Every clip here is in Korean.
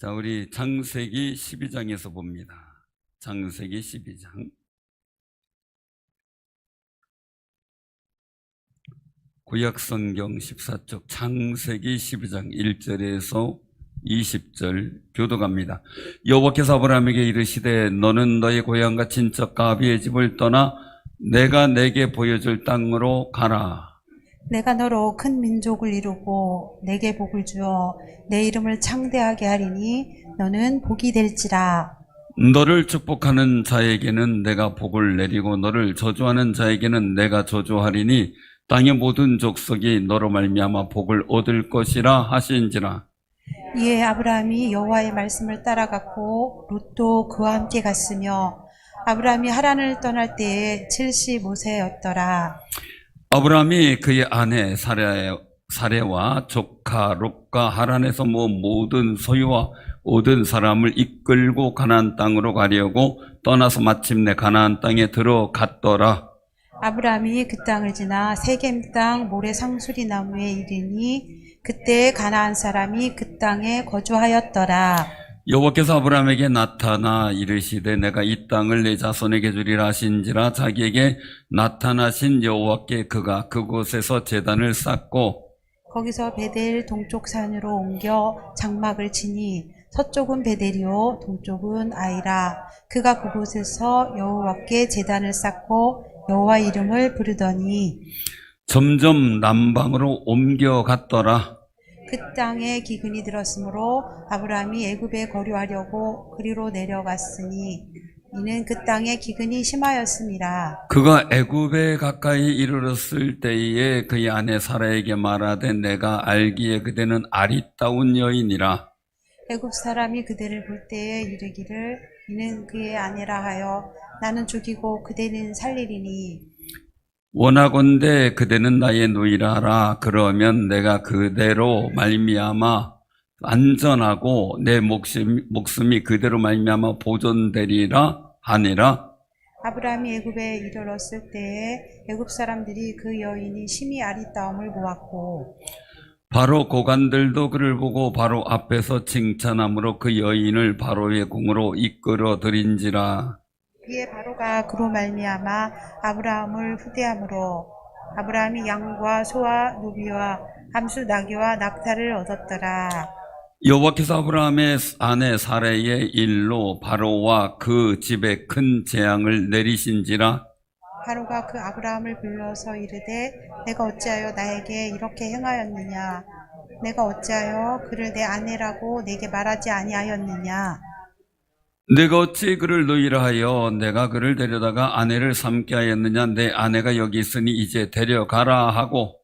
자, 우리 창세기 12장에서 봅니다. 창세기 12장. 구약성경 14쪽 창세기 12장 1절에서 20절 교독합니다. 여호와께서 아브라함에게 이르시되 너는 너의 고향과 친척과 아비의 집을 떠나 내가 내게 보여줄 땅으로 가라. 내가 너로 큰 민족을 이루고 내게 복을 주어 내 이름을 창대하게 하리니 너는 복이 될지라. 너를 축복하는 자에게는 내가 복을 내리고 너를 저주하는 자에게는 내가 저주하리니 땅의 모든 족속이 너로 말미암아 복을 얻을 것이라 하신지라. 이에 아브라함이 여호와의 말씀을 따라갔고 롯도 그와 함께 갔으며 아브라함이 하란을 떠날 때에 75세였더라. 아브라함이 그의 아내 사레와 조카 롯과 하란에서 모든 소유와 모든 사람을 이끌고 가나안 땅으로 가려고 떠나서 마침내 가나안 땅에 들어갔더라. 아브라함이 그 땅을 지나 세겜 땅 모래 상수리 나무에 이르니 그때 가나안 사람이 그 땅에 거주하였더라. 여호와께서 아브라함에게 나타나 이르시되 내가 이 땅을 내 자손에게 주리라 하신지라. 자기에게 나타나신 여호와께 그가 그곳에서 제단을 쌓고 거기서 베델 동쪽 산으로 옮겨 장막을 치니 서쪽은 베델이요 동쪽은 아이라. 그가 그곳에서 여호와께 제단을 쌓고 여호와 이름을 부르더니 점점 남방으로 옮겨갔더라. 그 땅에 기근이 들었으므로 아브라함이 애굽에 거류하려고 그리로 내려갔으니 이는 그 땅에 기근이 심하였음이라. 그가 애굽에 가까이 이르렀을 때에 그의 아내 사라에게 말하되 내가 알기에 그대는 아리따운 여인이라. 애굽 사람이 그대를 볼 때에 이르기를 이는 그의 아내라 하여 나는 죽이고 그대는 살리리니 원하건대 그대는 나의 누이라 하라. 그러면 내가 그대로 말미암아 안전하고 내 목숨이 그대로 말미암아 보존되리라 하니라. 아브라함이 애굽에 이르렀을 때에 애굽 사람들이 그 여인이 심히 아리따움을 보았고 바로 고관들도 그를 보고 바로 앞에서 칭찬함으로 그 여인을 바로의 궁으로 이끌어 들인지라. 이에 바로가 그로 말미암아 아브라함을 후대함으로 아브라함이 양과 소와 노비와 함수 나귀와 낙타를 얻었더라. 여호와께서 아브라함의 아내 사레의 일로 바로와 그 집에 큰 재앙을 내리신지라. 바로가 그 아브라함을 불러서 이르되 내가 어찌하여 나에게 이렇게 행하였느냐? 내가 어찌하여 그를 내 아내라고 내게 말하지 아니하였느냐? 내가 어찌 그를 누이라 하여 내가 그를 데려다가 아내를 삼게 하였느냐? 내 아내가 여기 있으니 이제 데려가라 하고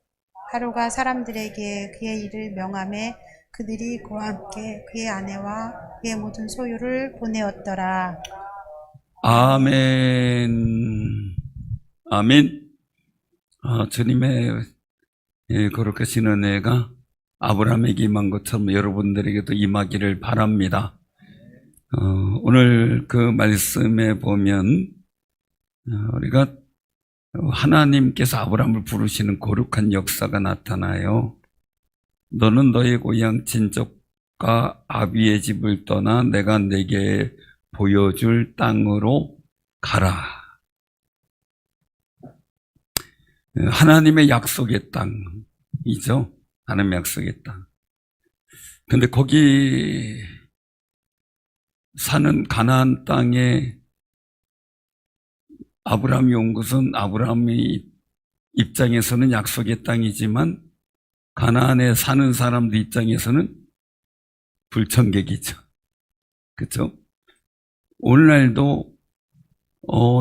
바로가 사람들에게 그의 일을 명하매 그들이 그와 함께 그의 아내와 그의 모든 소유를 보내었더라. 아멘. 아멘. 주님의 거룩하신 은혜가 아브라함에게 임한 것처럼 여러분들에게도 임하기를 바랍니다. 오늘 그 말씀에 보면 우리가 하나님께서 아브라함을 부르시는 거룩한 역사가 나타나요. 너는 너의 고향 친척과 아비의 집을 떠나 내가 내게 보여줄 땅으로 가라. 하나님의 약속의 땅이죠. 하나님의 약속의 땅. 근데 거기 사는 가나안 땅에 아브라함이 온 것은 아브라함의 입장에서는 약속의 땅이지만 가나안에 사는 사람들 입장에서는 불청객이죠. 그렇죠? 오늘날도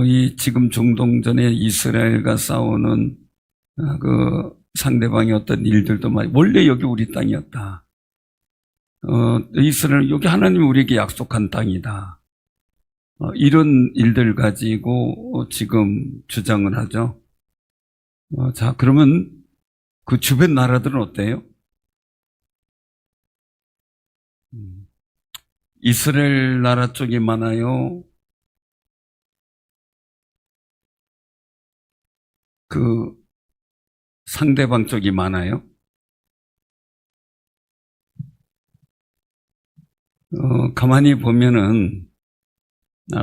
이 지금 중동전에 이스라엘과 싸우는 그 상대방의 어떤 일들도 원래 여기 우리 땅이었다. 이스라엘 여기 하나님이 우리에게 약속한 땅이다. 이런 일들 가지고 지금 주장을 하죠. 자, 그러면 그 주변 나라들은 어때요? 이스라엘 나라 쪽이 많아요? 그 상대방 쪽이 많아요? 가만히 보면은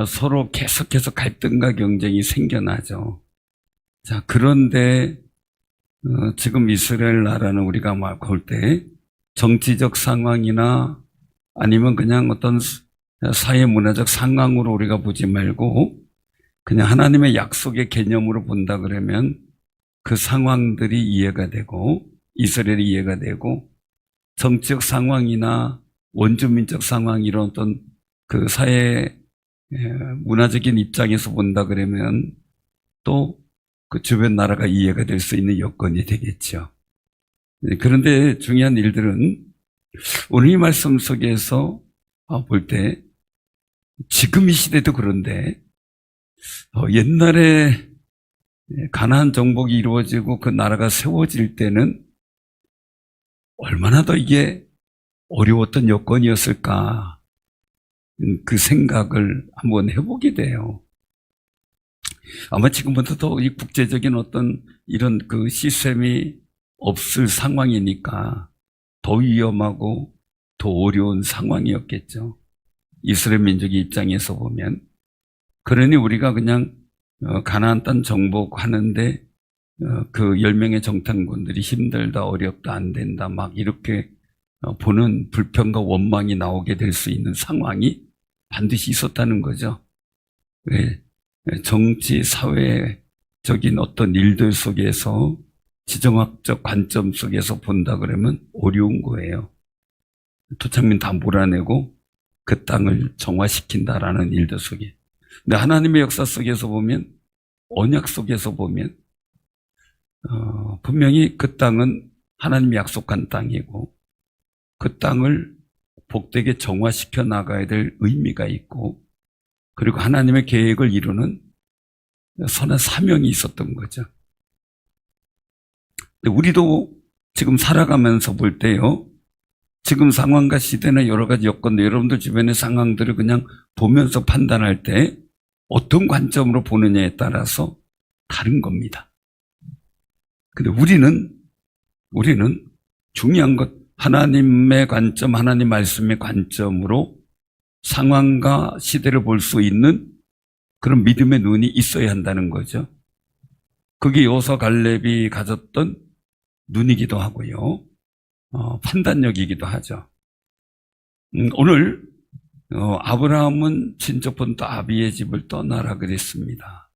서로 계속해서 갈등과 경쟁이 생겨나죠. 자, 그런데 지금 이스라엘 나라는 우리가 막 볼 때 정치적 상황이나 아니면 그냥 어떤 사회 문화적 상황으로 우리가 보지 말고 그냥 하나님의 약속의 개념으로 본다 그러면 그 상황들이 이해가 되고 이스라엘이 이해가 되고 정치적 상황이나 원주민적 상황 이런 어떤 그 사회 문화적인 입장에서 본다 그러면 또 그 주변 나라가 이해가 될 수 있는 여건이 되겠죠. 그런데 중요한 일들은 오늘 이 말씀 속에서 볼 때 지금 이 시대도 그런데 옛날에 가나안 정복이 이루어지고 그 나라가 세워질 때는 얼마나 더 이게 어려웠던 여건이었을까 그 생각을 한번 해보게 돼요. 아마 지금부터 더 이 국제적인 어떤 이런 그 시스템이 없을 상황이니까 더 위험하고 더 어려운 상황이었겠죠. 이스라엘 민족의 입장에서 보면. 그러니 우리가 그냥 가나안 땅 정복하는데 그 10명의 정탐꾼들이 힘들다, 어렵다, 안 된다 막 이렇게 보는 불평과 원망이 나오게 될 수 있는 상황이 반드시 있었다는 거죠. 왜? 정치, 사회적인 어떤 일들 속에서 지정학적 관점 속에서 본다 그러면 어려운 거예요. 토착민 다 몰아내고 그 땅을 정화시킨다라는 일들 속에. 근데 하나님의 역사 속에서 보면, 언약 속에서 보면 분명히 그 땅은 하나님이 약속한 땅이고 그 땅을 복되게 정화시켜 나가야 될 의미가 있고 그리고 하나님의 계획을 이루는 선한 사명이 있었던 거죠. 근데 우리도 지금 살아가면서 볼 때요, 지금 상황과 시대나 여러 가지 여건들, 여러분들 주변의 상황들을 그냥 보면서 판단할 때 어떤 관점으로 보느냐에 따라서 다른 겁니다. 근데 우리는 중요한 것, 하나님의 관점, 하나님 말씀의 관점으로 상황과 시대를 볼 수 있는 그런 믿음의 눈이 있어야 한다는 거죠. 그게 여호수아 갈렙이 가졌던 눈이기도 하고요. 판단력이기도 하죠. 오늘 아브라함은 친척분 아비의 집을 떠나라 그랬습니다.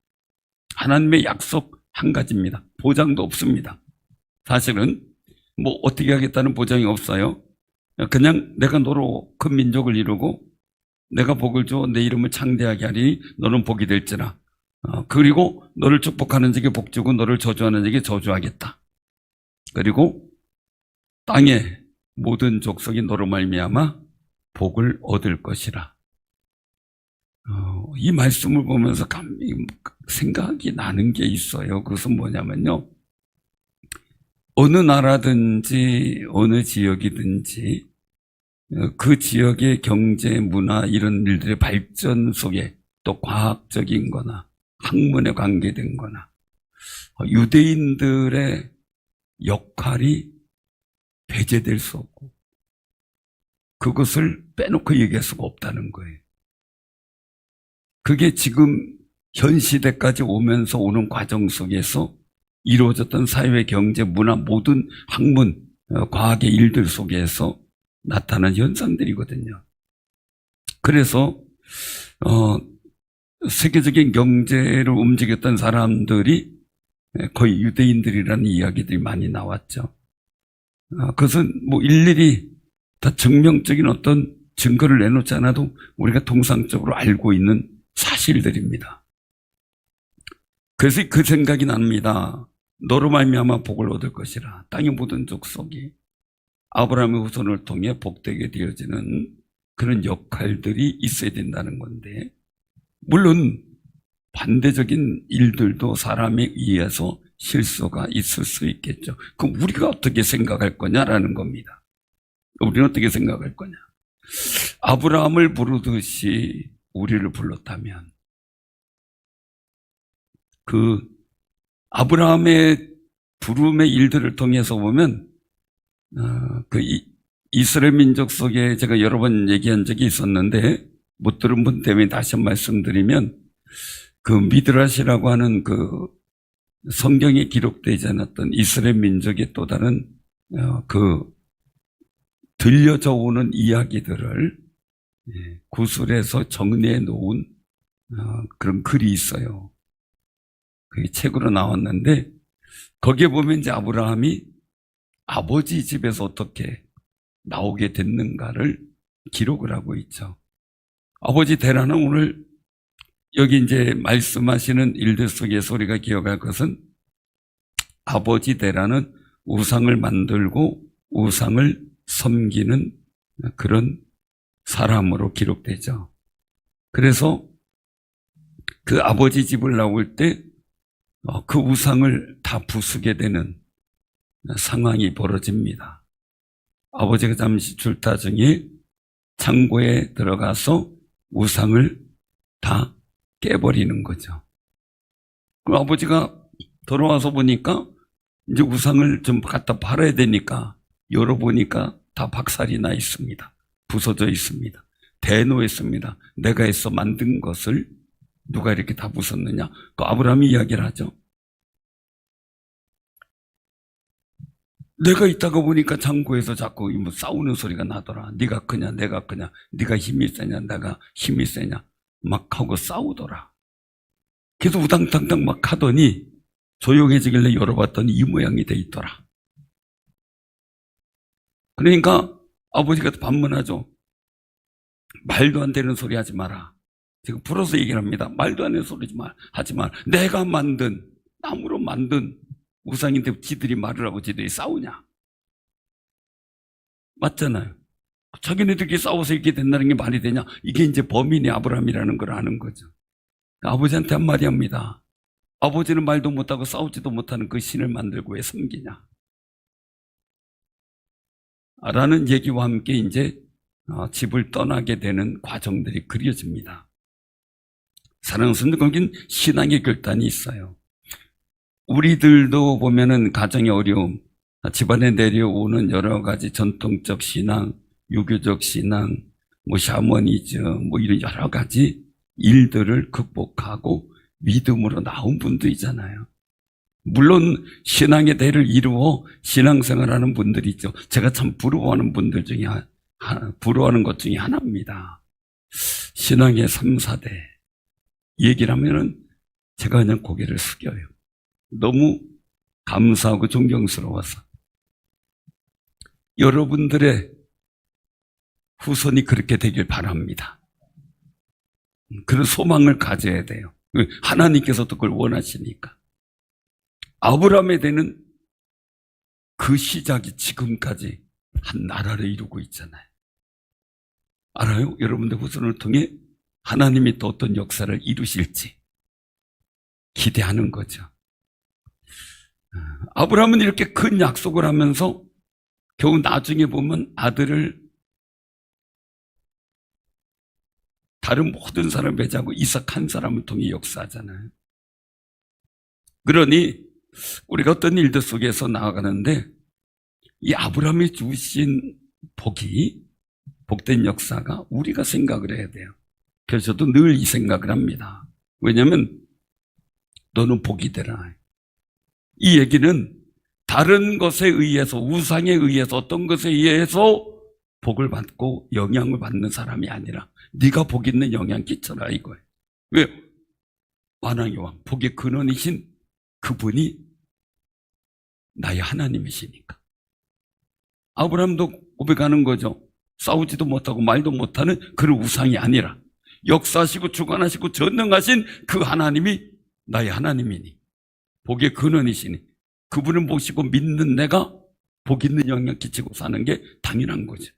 하나님의 약속 한 가지입니다. 보장도 없습니다. 사실은 뭐 어떻게 하겠다는 보장이 없어요. 그냥 내가 너로 큰 민족을 이루고 내가 복을 줘 내 이름을 창대하게 하리니 너는 복이 될지라. 그리고 너를 축복하는 자에게 복 주고 너를 저주하는 자에게 저주하겠다. 그리고 땅의 모든 족속이 너로 말미암아 복을 얻을 것이라. 이 말씀을 보면서 생각이 나는 게 있어요. 그것은 뭐냐면요, 어느 나라든지 어느 지역이든지 그 지역의 경제, 문화 이런 일들의 발전 속에 또 과학적인 거나 학문에 관계된 거나 유대인들의 역할이 배제될 수 없고 그것을 빼놓고 얘기할 수가 없다는 거예요. 그게 지금 현 시대까지 오면서 오는 과정 속에서 이루어졌던 사회, 경제, 문화, 모든 학문, 과학의 일들 속에서 나타난 현상들이거든요. 그래서 세계적인 경제를 움직였던 사람들이 거의 유대인들이라는 이야기들이 많이 나왔죠. 그것은 뭐 일일이 다 증명적인 어떤 증거를 내놓지 않아도 우리가 통상적으로 알고 있는 사실들입니다. 그래서 그 생각이 납니다. 너로 말미암아 복을 얻을 것이라. 땅의 모든 족속이 아브라함의 후손을 통해 복되게 되어지는 그런 역할들이 있어야 된다는 건데, 물론 반대적인 일들도 사람에 의해서 실수가 있을 수 있겠죠. 그럼 우리가 어떻게 생각할 거냐라는 겁니다. 우리는 어떻게 생각할 거냐. 아브라함을 부르듯이 우리를 불렀다면 그 아브라함의 부름의 일들을 통해서 보면 이스라엘 민족 속에 제가 여러 번 얘기한 적이 있었는데 못 들은 분 때문에 다시 한 번 말씀드리면 그 미드라시라고 하는 그 성경에 기록되지 않았던 이스라엘 민족의 또 다른 그 들려져 오는 이야기들을 구술해서 정리해 놓은 그런 글이 있어요. 그게 책으로 나왔는데 거기에 보면 이제 아브라함이 아버지 집에서 어떻게 나오게 됐는가를 기록을 하고 있죠. 아버지 대라는 오늘 여기 이제 말씀하시는 일들 속에서 우리가 기억할 것은 아버지 대라는 우상을 만들고 우상을 섬기는 그런 사람으로 기록되죠. 그래서 그 아버지 집을 나올 때 그 우상을 다 부수게 되는 상황이 벌어집니다. 아버지가 잠시 출타 중에 창고에 들어가서 우상을 다 깨버리는 거죠. 그럼 아버지가 돌아와서 보니까 이제 우상을 좀 갖다 팔아야 되니까 열어보니까 다 박살이 나 있습니다. 부서져 있습니다. 대노했습니다. 내가 애써 만든 것을 누가 이렇게 다 부쉈느냐? 그 아브라함이 이야기를 하죠. 내가 있다가 보니까 창고에서 자꾸 뭐 싸우는 소리가 나더라. 네가 크냐 내가 크냐, 네가 힘이 세냐 내가 힘이 세냐 막 하고 싸우더라. 계속 우당탕탕 막 하더니 조용해지길래 열어봤더니 이 모양이 돼 있더라. 그러니까 아버지가 반문하죠. 말도 안 되는 소리 하지 마라. 지금 불어서 얘기를 합니다. 말도 안 되는 소리 하지 마. 내가 만든 나무로 만든 우상인데 지들이 말을 하고 지들이 싸우냐? 맞잖아요. 자기네들끼리 싸워서 이렇게 된다는 게 말이 되냐? 이게 이제 범인이 아브라함이라는 걸 아는 거죠. 아버지한테 한마디 합니다. 아버지는 말도 못하고 싸우지도 못하는 그 신을 만들고 왜 섬기냐? 라는 얘기와 함께 이제 집을 떠나게 되는 과정들이 그려집니다. 사랑하는 성도, 거긴 신앙의 결단이 있어요. 우리들도 보면은 가정의 어려움, 집안에 내려오는 여러 가지 전통적 신앙, 유교적 신앙, 뭐 샤머니즘, 뭐 이런 여러 가지 일들을 극복하고 믿음으로 나온 분들이잖아요. 물론 신앙의 대를 이루어 신앙생활하는 분들이 있죠. 제가 참 부러워하는 분들 중에 부러워하는 것 중에 하나입니다. 신앙의 3, 4대 얘기를 하면은 제가 그냥 고개를 숙여요. 너무 감사하고 존경스러워서. 여러분들의 후손이 그렇게 되길 바랍니다. 그런 소망을 가져야 돼요. 하나님께서도 그걸 원하시니까. 아브라함에 대는 그 시작이 지금까지 한 나라를 이루고 있잖아요. 알아요? 여러분들 후손을 통해 하나님이 또 어떤 역사를 이루실지 기대하는 거죠. 아브라함은 이렇게 큰 약속을 하면서 겨우 나중에 보면 아들을 다른 모든 사람을 배제하고 이삭 한 사람을 통해 역사하잖아요. 그러니 우리가 어떤 일들 속에서 나아가는데 이 아브라함이 주신 복이, 복된 역사가 우리가 생각을 해야 돼요. 그래서 저도 늘 이 생각을 합니다. 왜냐하면 너는 복이 되라. 이 얘기는 다른 것에 의해서, 우상에 의해서, 어떤 것에 의해서 복을 받고 영향을 받는 사람이 아니라 네가 복 있는 영향 끼쳐라 이거예요. 왜요? 만왕의 왕, 복의 근원이신 그분이 나의 하나님이시니까. 아브라함도 고백하는 거죠. 싸우지도 못하고 말도 못하는 그런 우상이 아니라 역사하시고 주관하시고 전능하신 그 하나님이 나의 하나님이니, 복의 근원이시니 그분을 모시고 믿는 내가 복 있는 영향 끼치고 사는 게 당연한 거죠.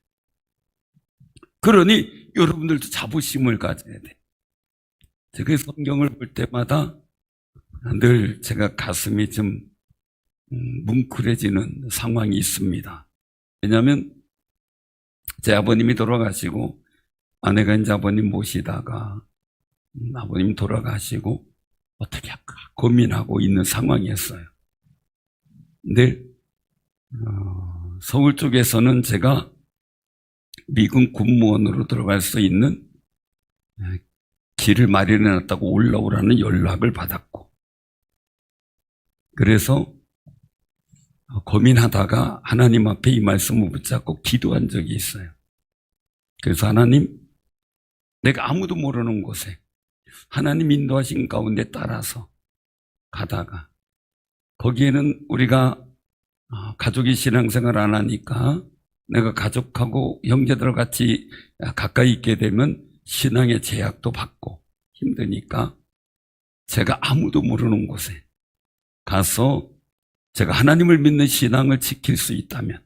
그러니 여러분들도 자부심을 가져야 돼. 제가 성경을 볼 때마다 늘 제가 가슴이 좀 뭉클해지는 상황이 있습니다. 왜냐하면 제 아버님이 돌아가시고 아내가 이제 아버님 모시다가 아버님 돌아가시고 어떻게 할까 고민하고 있는 상황이었어요. 근데 서울 쪽에서는 제가 미군 군무원으로 들어갈 수 있는 길을 마련해놨다고 올라오라는 연락을 받았고, 그래서 고민하다가 하나님 앞에 이 말씀을 붙잡고 기도한 적이 있어요. 그래서 하나님, 내가 아무도 모르는 곳에 하나님 인도하신 가운데 따라서 가다가 거기에는 우리가 가족이 신앙생활 안 하니까 내가 가족하고 형제들 같이 가까이 있게 되면 신앙의 제약도 받고 힘드니까 제가 아무도 모르는 곳에 가서 제가 하나님을 믿는 신앙을 지킬 수 있다면,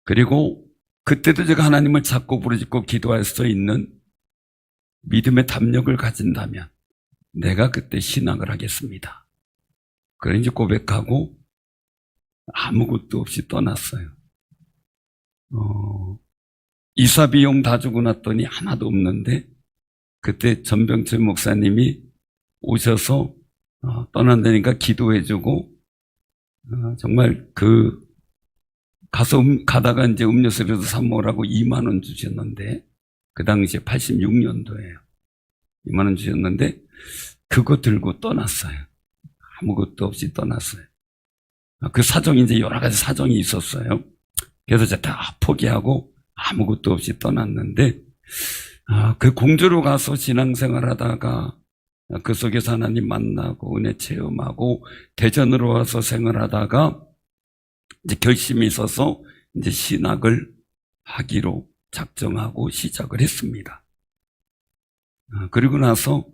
그리고 그때도 제가 하나님을 찾고 부르짖고 기도할 수 있는 믿음의 담력을 가진다면 내가 그때 신앙을 하겠습니다. 그래 이제 고백하고 아무것도 없이 떠났어요. 이사 비용 다 주고 났더니 하나도 없는데, 그때 전병철 목사님이 오셔서 떠난다니까 기도해주고, 정말 가다가 이제 음료수라도 사 먹으라고 2만 원 주셨는데, 그 당시에 86년도예요. 2만 원 주셨는데 그거 들고 떠났어요. 아무것도 없이 떠났어요. 그 사정이 이제 여러 가지 사정이 있었어요. 그래서 제가 다 포기하고 아무것도 없이 떠났는데, 그 공주로 가서 신앙생활 하다가 그 속에서 하나님 만나고 은혜 체험하고 대전으로 와서 생활하다가 이제 결심이 있어서 이제 신학을 하기로 작정하고 시작을 했습니다. 그리고 나서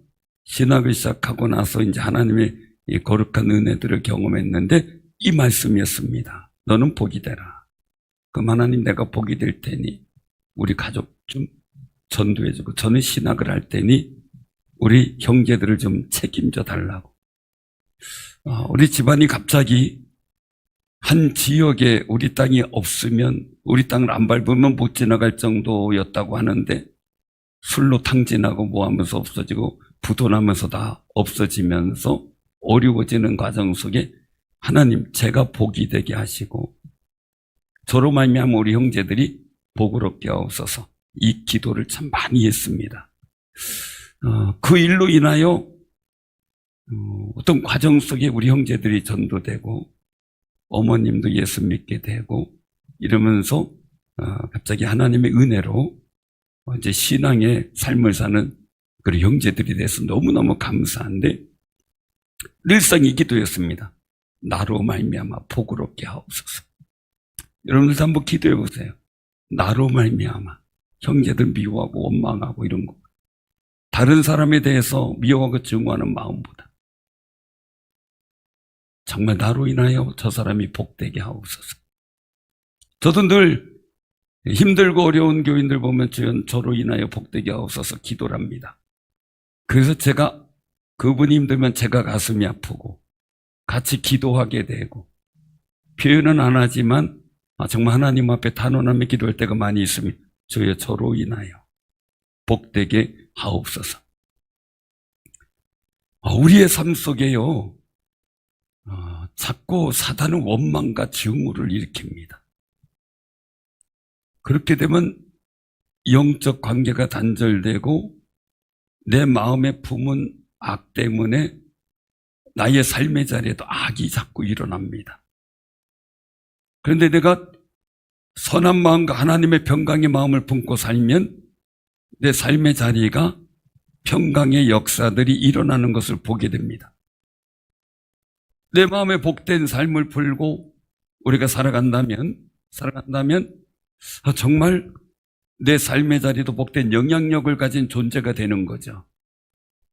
신학을 시작하고 나서 이제 하나님의 이 거룩한 은혜들을 경험했는데 이 말씀이었습니다. 너는 복이 되라. 그럼 하나님, 내가 복이 될 테니 우리 가족 좀 전도해주고 저는 신학을 할 테니 우리 형제들을 좀 책임져 달라고. 우리 집안이 갑자기 한 지역에 우리 땅이 없으면, 우리 땅을 안 밟으면 못 지나갈 정도였다고 하는데 술로 탕진하고 뭐 하면서 없어지고 부도나면서 다 없어지면서 어려워지는 과정 속에 하나님, 제가 복이 되게 하시고 저로 말미암아 우리 형제들이 복을 얻게 하옵소서. 이 기도를 참 많이 했습니다. 그 일로 인하여 어떤 과정 속에 우리 형제들이 전도되고 어머님도 예수 믿게 되고 이러면서 갑자기 하나님의 은혜로 이제 신앙의 삶을 사는 그런 형제들이 돼서 너무너무 감사한데, 늘상 이 기도였습니다. 나로 말미암아 복을 얻게 하옵소서. 여러분들도 한번 기도해 보세요. 나로 말미암아 형제들 미워하고 원망하고 이런 거, 다른 사람에 대해서 미워하고 증오하는 마음보다 정말 나로 인하여 저 사람이 복되게 하옵소서. 저도 늘 힘들고 어려운 교인들 보면 저로 인하여 복되게 하옵소서 기도를 합니다. 그래서 제가 그분이 힘들면 제가 가슴이 아프고 같이 기도하게 되고, 표현은 안 하지만 정말 하나님 앞에 단언하며 기도할 때가 많이 있습니다. 주여, 저로 인하여 복되게 하옵소서. 우리의 삶 속에요, 자꾸 사단은 원망과 증오를 일으킵니다. 그렇게 되면 영적 관계가 단절되고 내 마음에 품은 악 때문에 나의 삶의 자리에도 악이 자꾸 일어납니다. 그런데 내가 선한 마음과 하나님의 평강의 마음을 품고 살면 내 삶의 자리가 평강의 역사들이 일어나는 것을 보게 됩니다. 내 마음에 복된 삶을 풀고 우리가 살아간다면 정말 내 삶의 자리도 복된 영향력을 가진 존재가 되는 거죠.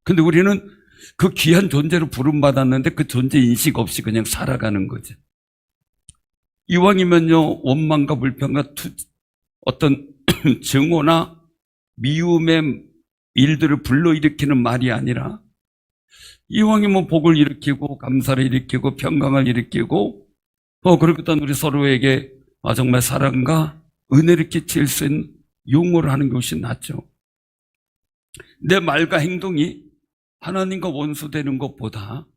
근데 우리는 그 귀한 존재로 부름받았는데 그 존재 인식 없이 그냥 살아가는 거죠. 이왕이면요, 원망과 불평과 어떤 증오나 미움의 일들을 불러일으키는 말이 아니라 이왕이면 복을 일으키고 감사를 일으키고 평강을 일으키고 그렇게 또 우리 서로에게 정말 사랑과 은혜를 끼칠 수 있는 용어를 하는 것이 낫죠. 내 말과 행동이 하나님과 원수되는 것보다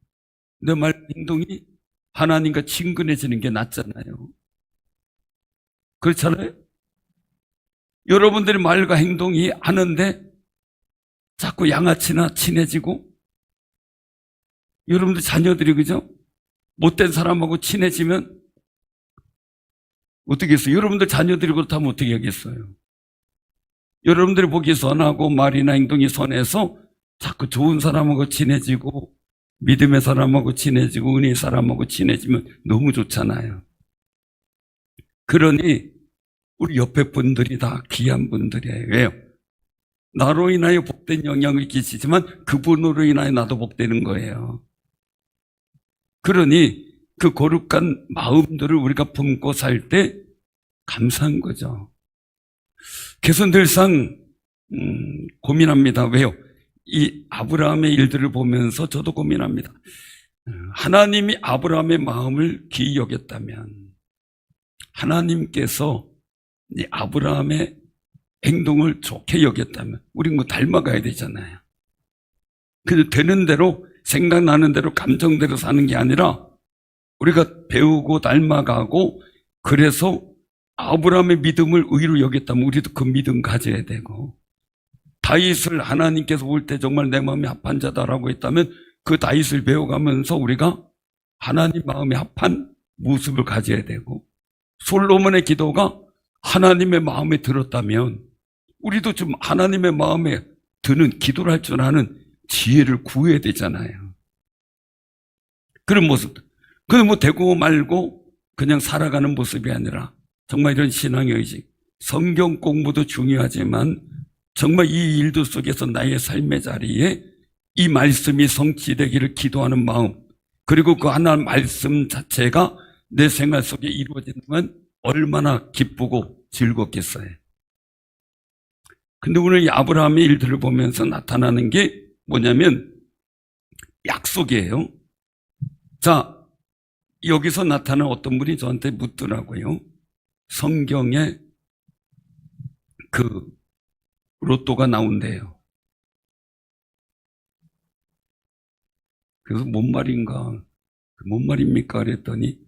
내 말과 행동이 하나님과 친근해지는 게 낫잖아요. 그렇잖아요? 여러분들의 말과 행동이 하는데 자꾸 양아치나 친해지고, 여러분들 자녀들이 그죠? 못된 사람하고 친해지면 어떻게 했어요? 여러분들 자녀들이 그렇다면 어떻게 하겠어요? 여러분들이 보기 선하고 말이나 행동이 선해서 자꾸 좋은 사람하고 친해지고 믿음의 사람하고 친해지고 은혜의 사람하고 친해지면 너무 좋잖아요. 그러니 우리 옆에 분들이 다 귀한 분들이에요. 왜요? 나로 인하여 복된 영향을 끼치지만 그분으로 인하여 나도 복되는 거예요. 그러니 그 거룩한 마음들을 우리가 품고 살 때 감사한 거죠. 그래서 늘상 고민합니다. 왜요? 이 아브라함의 일들을 보면서 저도 고민합니다. 하나님이 아브라함의 마음을 귀히 여겼다면, 하나님께서 이 아브라함의 행동을 좋게 여겼다면 우린 뭐 닮아가야 되잖아요. 그래서 되는 대로, 생각나는 대로, 감정대로 사는 게 아니라 우리가 배우고 닮아가고, 그래서 아브라함의 믿음을 의로 여겼다면 우리도 그 믿음 가져야 되고, 다윗을 하나님께서 볼 때 정말 내 마음이 합한 자다라고 했다면 그 다윗을 배워가면서 우리가 하나님 마음에 합한 모습을 가져야 되고, 솔로몬의 기도가 하나님의 마음에 들었다면 우리도 좀 하나님의 마음에 드는 기도를 할 줄 아는 지혜를 구해야 되잖아요. 그런 모습. 그건 뭐 되고 말고 그냥 살아가는 모습이 아니라 정말 이런 신앙의 의식, 성경 공부도 중요하지만 정말 이 일들 속에서 나의 삶의 자리에 이 말씀이 성취되기를 기도하는 마음, 그리고 그 하나님 말씀 자체가 내 생활 속에 이루어지면 얼마나 기쁘고 즐겁겠어요. 근데 오늘 이 아브라함의 일들을 보면서 나타나는 게 뭐냐면 약속이에요. 자, 여기서 나타난 어떤 분이 저한테 묻더라고요. 성경에 그 로또가 나온대요. 그래서 뭔 말인가, 뭔 말입니까? 그랬더니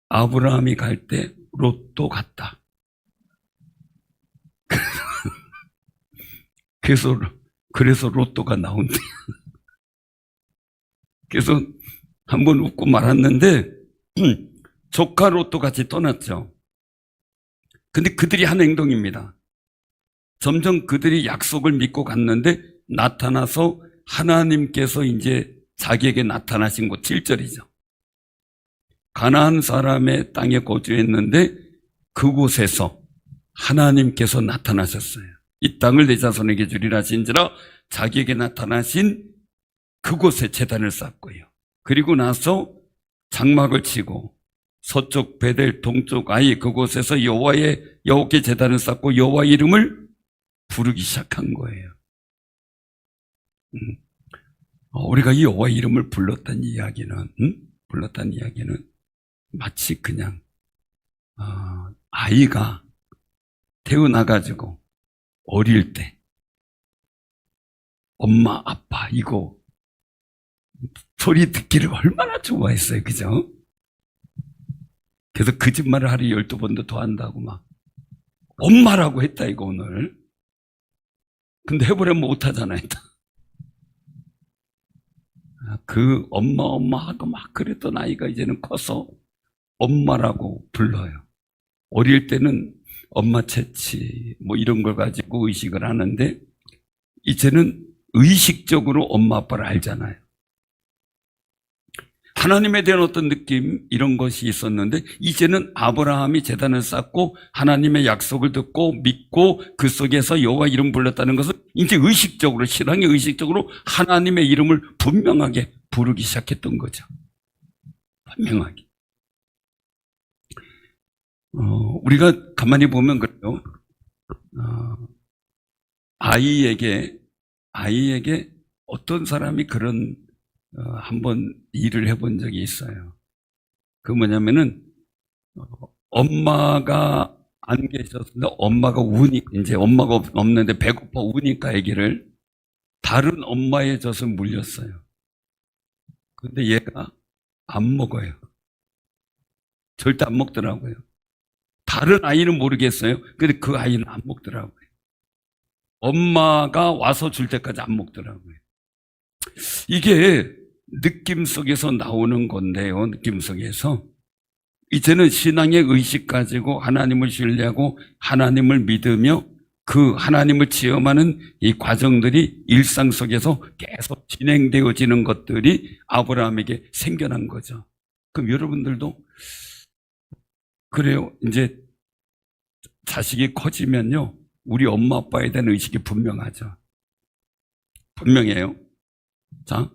아브라함이 갈 때 로또 갔다. 그래서 로또가 나온대. 그래서 한번 웃고 말았는데 조카 로또 같이 떠났죠. 근데 그들이 한 행동입니다. 점점 그들이 약속을 믿고 갔는데 나타나서 하나님께서 이제 자기에게 나타나신 곳 7절이죠. 가나안 사람의 땅에 거주했는데 그곳에서 하나님께서 나타나셨어요. 이 땅을 내 자손에게 주리라 하신지라 자기에게 나타나신 그곳에 제단을 쌓고요. 그리고 나서 장막을 치고 서쪽 베델 동쪽 아이 그곳에서 여호와께 제단을 쌓고 여호와 이름을 부르기 시작한 거예요. 우리가 이 여호와 이름을 불렀다는 이야기는 마치 그냥 아이가 태어나가지고 어릴 때 엄마 아빠 이거 소리 듣기를 얼마나 좋아했어요. 그죠? 그래서 거짓말을 하루 12번도 더 한다고 막 엄마라고 했다 이거 오늘. 근데 해보려면 못하잖아요. 그 엄마 하고 막 그랬던 아이가 이제는 커서 엄마라고 불러요. 어릴 때는 엄마 채치 뭐 이런 걸 가지고 의식을 하는데 이제는 의식적으로 엄마 아빠를 알잖아요. 하나님에 대한 어떤 느낌 이런 것이 있었는데 이제는 아브라함이 제단을 쌓고 하나님의 약속을 듣고 믿고 그 속에서 여호와 이름 불렀다는 것은 이제 의식적으로, 신앙의 의식적으로 하나님의 이름을 분명하게 부르기 시작했던 거죠. 분명하게. 우리가 가만히 보면 그래요. 아이에게 어떤 사람이 그런 한번 일을 해본 적이 있어요. 그 뭐냐면은 엄마가 안 계셨는데 엄마가 이제 엄마가 없는데 배고파 우니까 아기를 다른 엄마의 젖을 물렸어요. 근데 얘가 안 먹어요. 절대 안 먹더라고요. 다른 아이는 모르겠어요. 근데 그 아이는 안 먹더라고요. 엄마가 와서 줄 때까지 안 먹더라고요. 이게 느낌 속에서 나오는 건데요. 느낌 속에서. 이제는 신앙의 의식 가지고 하나님을 신뢰하고 하나님을 믿으며 그 하나님을 체험하는 이 과정들이 일상 속에서 계속 진행되어지는 것들이 아브라함에게 생겨난 거죠. 그럼 여러분들도 그래요. 이제 자식이 커지면요, 우리 엄마 아빠에 대한 의식이 분명하죠. 분명해요. 자,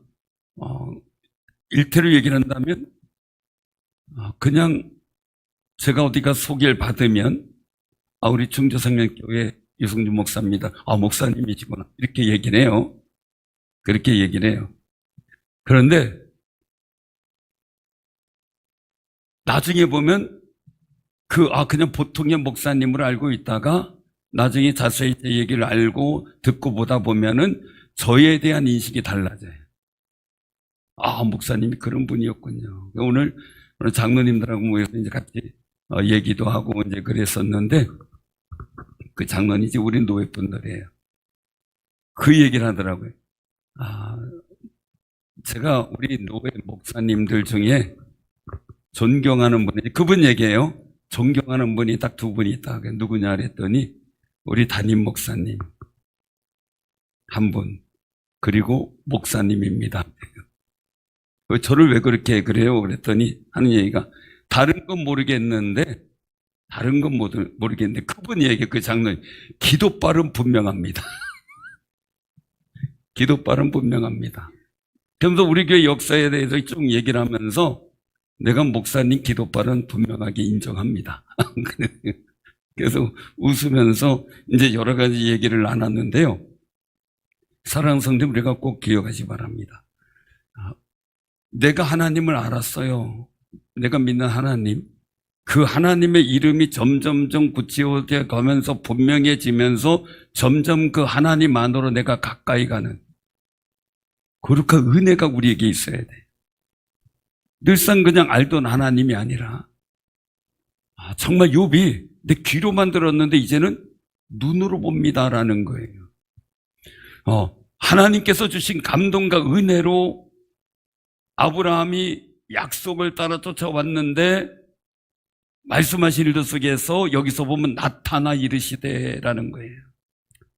일태로 얘기를 한다면 그냥 제가 어디가 소개를 받으면 우리 충주성령교회 유승준 목사입니다. 목사님이시구나. 이렇게 얘기를 해요. 그렇게 얘기를 해요. 그런데 나중에 보면 그냥 보통의 목사님으로 알고 있다가 나중에 자세히 제 얘기를 알고 듣고 보다 보면은 저에 대한 인식이 달라져요. 목사님이 그런 분이었군요. 오늘 장로님들하고 모여서 이제 같이 얘기도 하고 이제 그랬었는데, 그 장로님이 우리 노예분들이에요. 그 얘기를 하더라고요. 제가 우리 노예 목사님들 중에 존경하는 분이, 그분 얘기예요. 존경하는 분이 딱 두 분이 있다. 누구냐 그랬더니 우리 담임 목사님 한 분, 그리고 목사님입니다. 저를 왜 그렇게 그래요? 그랬더니 하는 얘기가, 다른 건 모르겠는데 그분 얘기, 그 장로님, 기도발은 분명합니다. 기도발은 분명합니다. 그러면서 우리 교회 역사에 대해서 쭉 얘기를 하면서 내가 목사님 기도발은 분명하게 인정합니다. 그래서 웃으면서 이제 여러 가지 얘기를 나눴는데요. 사랑하는 성도, 우리가 꼭 기억하시 바랍니다. 내가 하나님을 알았어요. 내가 믿는 하나님, 그 하나님의 이름이 점점점 구체화되어 가면서 분명해지면서 점점 그 하나님 안으로 내가 가까이 가는 그렇게 은혜가 우리에게 있어야 돼. 늘상 그냥 알던 하나님이 아니라 정말 욥이 내 귀로만 들었는데 이제는 눈으로 봅니다라는 거예요. 하나님께서 주신 감동과 은혜로 아브라함이 약속을 따라 쫓아왔는데 말씀하신 일 속에서 여기서 보면 나타나 이르시되라는 거예요.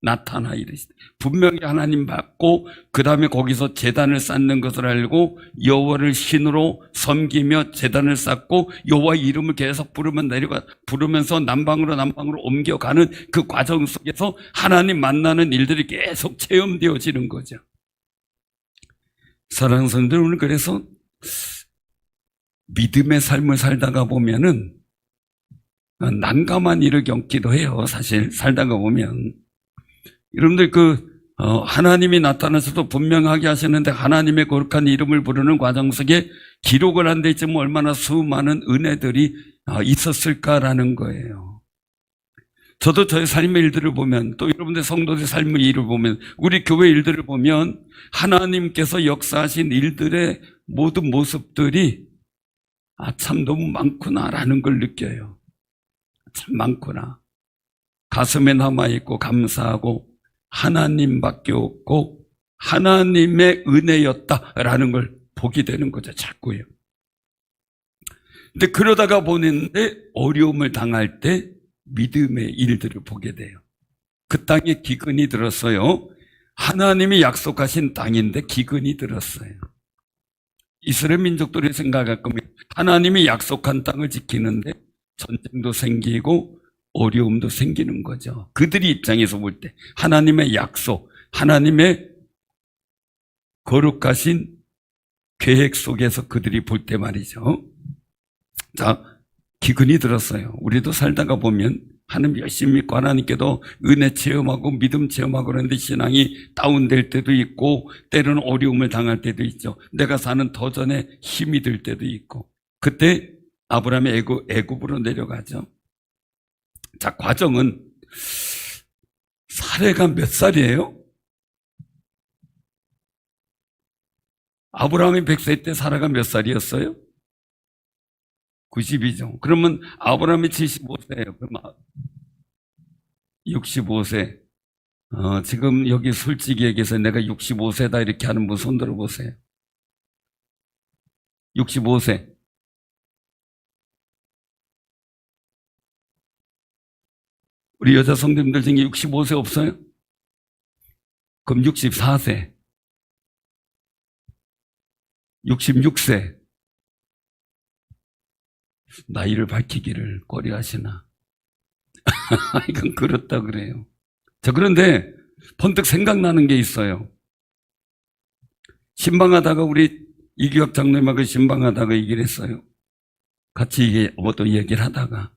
나타나 이르시되, 분명히 하나님 받고 그 다음에 거기서 제단을 쌓는 것을 알고 여호와를 신으로 섬기며 제단을 쌓고 여호와의 이름을 계속 부르면서 남방으로 옮겨가는 그 과정 속에서 하나님 만나는 일들이 계속 체험되어지는 거죠. 사랑하는 성도들, 오늘 그래서 믿음의 삶을 살다가 보면은 난감한 일을 겪기도 해요. 사실 살다가 보면 여러분들 하나님이 나타나서도 분명하게 하시는데 하나님의 거룩한 이름을 부르는 과정 속에 기록을 한 데 있으면 얼마나 수많은 은혜들이 있었을까라는 거예요. 저도 저의 삶의 일들을 보면, 또 여러분들 성도들의 삶의 일을 보면, 우리 교회 일들을 보면 하나님께서 역사하신 일들의 모든 모습들이 참 너무 많구나라는 걸 느껴요. 참 많구나. 가슴에 남아있고 감사하고 하나님밖에 없고 하나님의 은혜였다라는 걸 보게 되는 거죠. 자꾸요. 근데 그러다가 보는데 어려움을 당할 때 믿음의 일들을 보게 돼요. 그 땅에 기근이 들었어요. 하나님이 약속하신 땅인데 기근이 들었어요. 이스라엘 민족들이 생각할 거면 하나님이 약속한 땅을 지키는데 전쟁도 생기고 어려움도 생기는 거죠. 그들이 입장에서 볼 때 하나님의 약속, 하나님의 거룩하신 계획 속에서 그들이 볼 때 말이죠. 자, 기근이 들었어요. 우리도 살다가 보면 하나님 열심히 믿고 하나님께도 은혜 체험하고 믿음 체험하고 그러는데 신앙이 다운될 때도 있고 때로는 어려움을 당할 때도 있죠. 내가 사는 더 전에 힘이 들 때도 있고, 그때 아브라함이 애굽으로 내려가죠. 자, 과정은 사례가 몇 살이에요? 아브라함이 100세 때 사라가 몇 살이었어요? 90이죠. 그러면 아브라함이 75세예요. 그러면 65세. 지금 여기 솔직히 얘기해서 내가 65세다 이렇게 하는 분 손 들어보세요. 65세. 우리 여자 성도님들 중에 65세 없어요? 그럼 64세, 66세. 나이를 밝히기를 꺼려하시나? 이건 그렇다 그래요. 자, 그런데 번뜩 생각나는 게 있어요. 신방하다가 우리 이규학 장로님하고 신방하다가 얘기를 했어요. 같이 이게 또 얘기를 하다가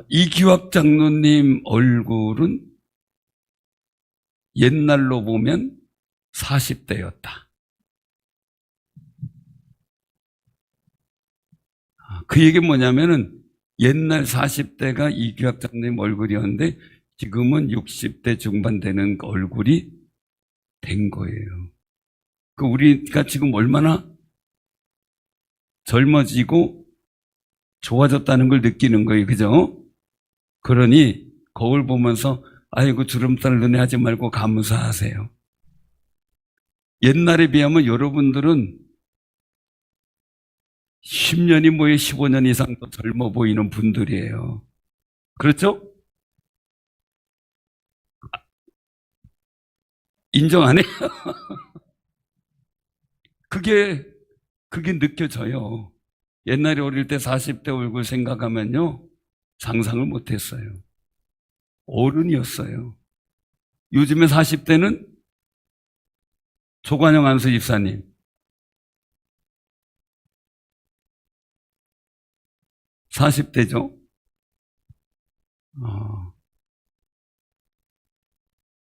이규학 장로님 얼굴은 옛날로 보면 40대였다. 그 얘기는 뭐냐면은 옛날 40대가 이규학 장로님 얼굴이었는데 지금은 60대 중반 되는 얼굴이 된 거예요. 그 우리가 지금 얼마나 젊어지고 좋아졌다는 걸 느끼는 거예요. 그죠? 그러니 거울 보면서 아이고 주름살 눈에 하지 말고 감사하세요. 옛날에 비하면 여러분들은 10년이 뭐에 15년 이상 더 젊어 보이는 분들이에요. 그렇죠? 인정 안 해요? 그게 느껴져요. 옛날에 어릴 때 40대 얼굴 생각하면요. 상상을 못했어요. 어른이었어요. 요즘에 40대는 조관영 안수 집사님. 40대죠?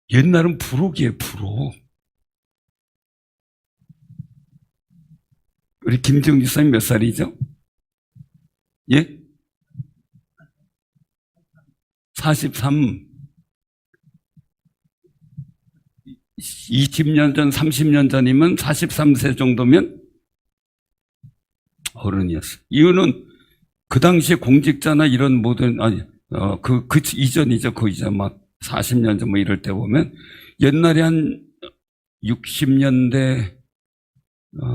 옛날은 부록이에요, 부록. 우리 김정 집사님 몇 살이죠? 예? 43. 20년 전, 30년 전이면 43세 정도면 어른이었어요. 이유는 그 당시에 공직자나 이런 모든, 그 이전이죠. 그 이전 막 40년 전 뭐 이럴 때 보면 옛날에 한 60년대,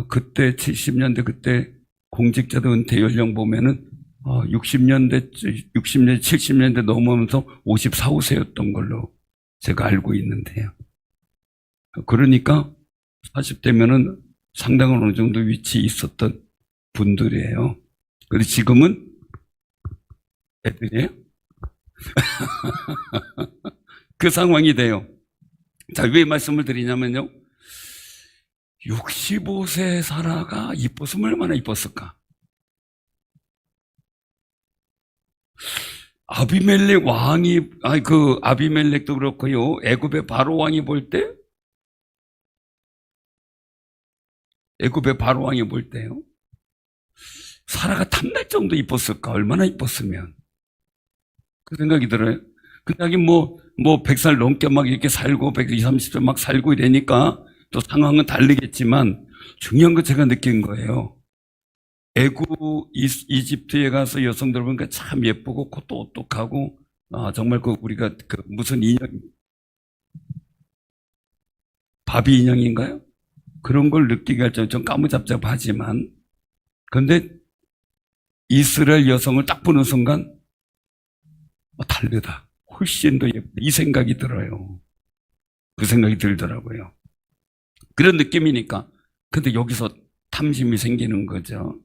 그때 70년대 그때 공직자들 은퇴 연령 보면은 60년대, 70년대 넘으면서 54, 5세였던 걸로 제가 알고 있는데요. 그러니까 40대면은 상당한 어느 정도 위치에 있었던 분들이에요. 그런데 지금은 애들이에요? 그 상황이 돼요. 자, 왜 말씀을 드리냐면요. 65세 사라가 이뻤으면 얼마나 이뻤을까? 아비멜렉 왕이, 아비멜렉도 그렇고요. 애굽의 바로 왕이 볼 때, 애굽의 바로 왕이 볼 때요. 사라가 탐날 정도 이뻤을까? 얼마나 이뻤으면. 그 생각이 들어요. 근데 하긴 뭐 100살 넘게 막 이렇게 살고, 120, 30살 막 살고 이러니까 또 상황은 다르겠지만 중요한 거 제가 느낀 거예요. 애굽, 이집트에 가서 여성들 보니까 참 예쁘고 콧도 오똑하고, 정말 우리가 무슨 인형, 바비 인형인가요? 그런 걸 느끼게 할 정도 좀 까무잡잡하지만, 근데 이스라엘 여성을 딱 보는 순간, 다르다. 훨씬 더 예쁘다. 이 생각이 들어요. 그 생각이 들더라고요. 그런 느낌이니까. 근데 여기서 탐심이 생기는 거죠.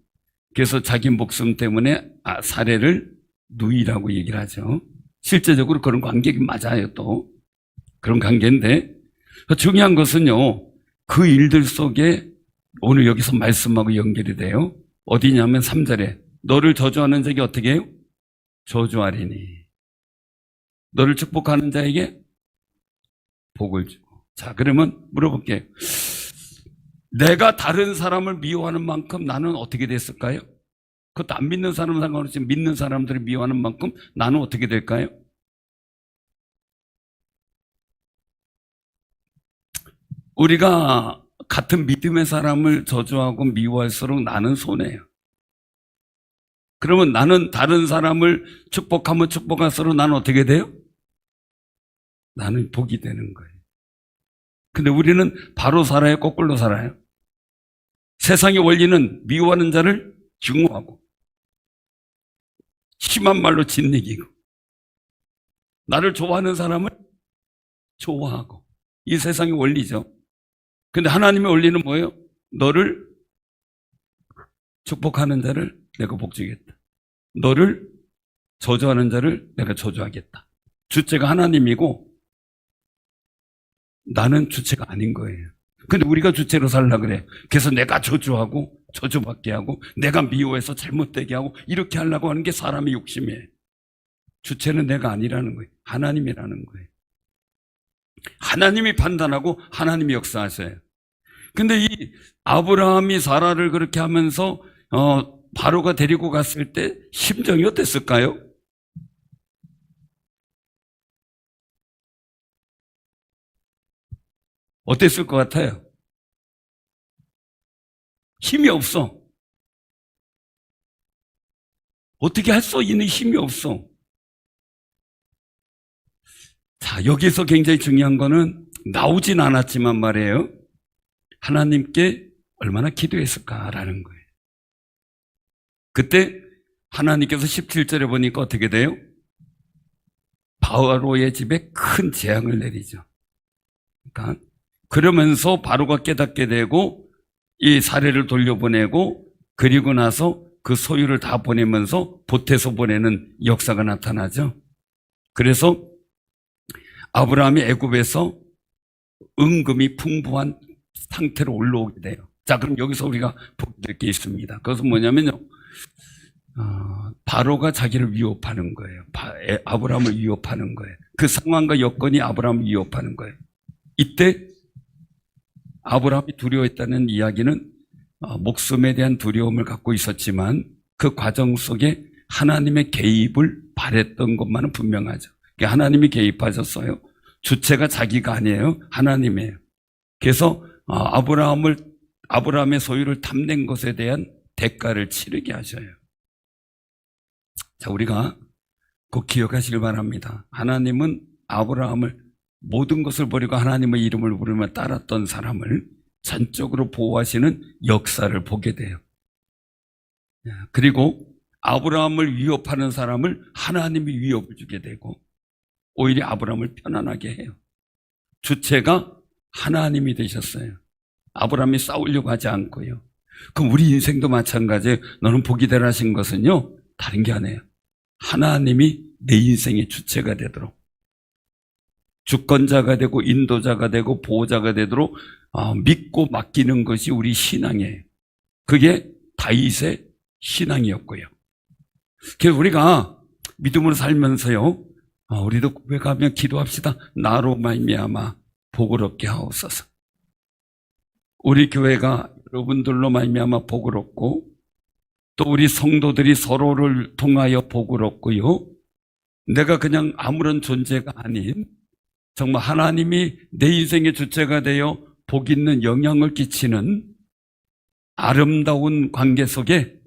그래서 자기 목숨 때문에 사례를 누이라고 얘기를 하죠. 실제적으로 그런 관계가 맞아요, 또. 그런 관계인데, 중요한 것은요, 그 일들 속에 오늘 여기서 말씀하고 연결이 돼요. 어디냐면 3절에 너를 저주하는 자에게 어떻게 해요? 저주하리니. 너를 축복하는 자에게 복을 주고. 자, 그러면 물어볼게요. 내가 다른 사람을 미워하는 만큼 나는 어떻게 됐을까요? 그것도 안 믿는 사람은 상관없이 믿는 사람들을 미워하는 만큼 나는 어떻게 될까요? 우리가 같은 믿음의 사람을 저주하고 미워할수록 나는 손해요. 그러면 나는 다른 사람을 축복하면 축복할수록 나는 어떻게 돼요? 나는 복이 되는 거예요. 근데 우리는 바로 살아요? 거꾸로 살아요? 세상의 원리는 미워하는 자를 증오하고 심한 말로 짓이기고 나를 좋아하는 사람을 좋아하고 이 세상의 원리죠. 근데 하나님의 원리는 뭐예요? 너를 축복하는 자를 내가 복주겠다. 너를 저주하는 자를 내가 저주하겠다. 주체가 하나님이고 나는 주체가 아닌 거예요. 근데 우리가 주체로 살려고 그래. 그래서 내가 저주하고 저주받게 하고 내가 미워해서 잘못되게 하고 이렇게 하려고 하는 게 사람의 욕심이에요. 주체는 내가 아니라는 거예요. 하나님이라는 거예요. 하나님이 판단하고 하나님이 역사하셔요. 근데 이 아브라함이 사라를 그렇게 하면서 바로가 데리고 갔을 때 심정이 어땠을까요? 어땠을 것 같아요? 힘이 없어. 어떻게 할 수 있는 힘이 없어. 자, 여기서 굉장히 중요한 거는 나오진 않았지만 말이에요. 하나님께 얼마나 기도했을까라는 거예요. 그때 하나님께서 17절에 보니까 어떻게 돼요? 바로의 집에 큰 재앙을 내리죠. 그러니까 그러면서 바로가 깨닫게 되고 이 사례를 돌려보내고 그리고 나서 그 소유를 다 보내면서 보태서 보내는 역사가 나타나죠. 그래서 아브라함이 애굽에서 은금이 풍부한 상태로 올라오게 돼요. 자, 그럼 여기서 우리가 보게 될 게 있습니다. 그것은 뭐냐면요. 바로가 자기를 위협하는 거예요. 아브라함을 위협하는 거예요. 그 상황과 여건이 아브라함을 위협하는 거예요. 이때 아브라함이 두려워했다는 이야기는 목숨에 대한 두려움을 갖고 있었지만 그 과정 속에 하나님의 개입을 바랬던 것만은 분명하죠. 하나님이 개입하셨어요. 주체가 자기가 아니에요. 하나님이에요. 그래서 아브라함의 소유를 탐낸 것에 대한 대가를 치르게 하셔요. 자, 우리가 꼭 기억하시길 바랍니다. 하나님은 아브라함을 모든 것을 버리고 하나님의 이름을 부르며 따랐던 사람을 전적으로 보호하시는 역사를 보게 돼요. 그리고 아브라함을 위협하는 사람을 하나님이 위협을 주게 되고 오히려 아브라함을 편안하게 해요. 주체가 하나님이 되셨어요. 아브라함이 싸우려고 하지 않고요. 그럼 우리 인생도 마찬가지예요. 너는 복이 되라 하신 것은요, 다른 게 아니에요. 하나님이 내 인생의 주체가 되도록 주권자가 되고 인도자가 되고 보호자가 되도록 믿고 맡기는 것이 우리 신앙이에요. 그게 다윗의 신앙이었고요. 그래서 우리가 믿음으로 살면서요, 우리도 고백하며 기도합시다. 나로 말미암아 복을 얻게 하옵소서. 우리 교회가 여러분들로 말미암아 복을 얻고 또 우리 성도들이 서로를 통하여 복을 얻고요. 내가 그냥 아무런 존재가 아닌 정말 하나님이 내 인생의 주체가 되어 복 있는 영향을 끼치는 아름다운 관계 속에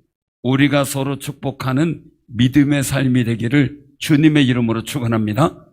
우리가 서로 축복하는 믿음의 삶이 되기를 주님의 이름으로 축원합니다.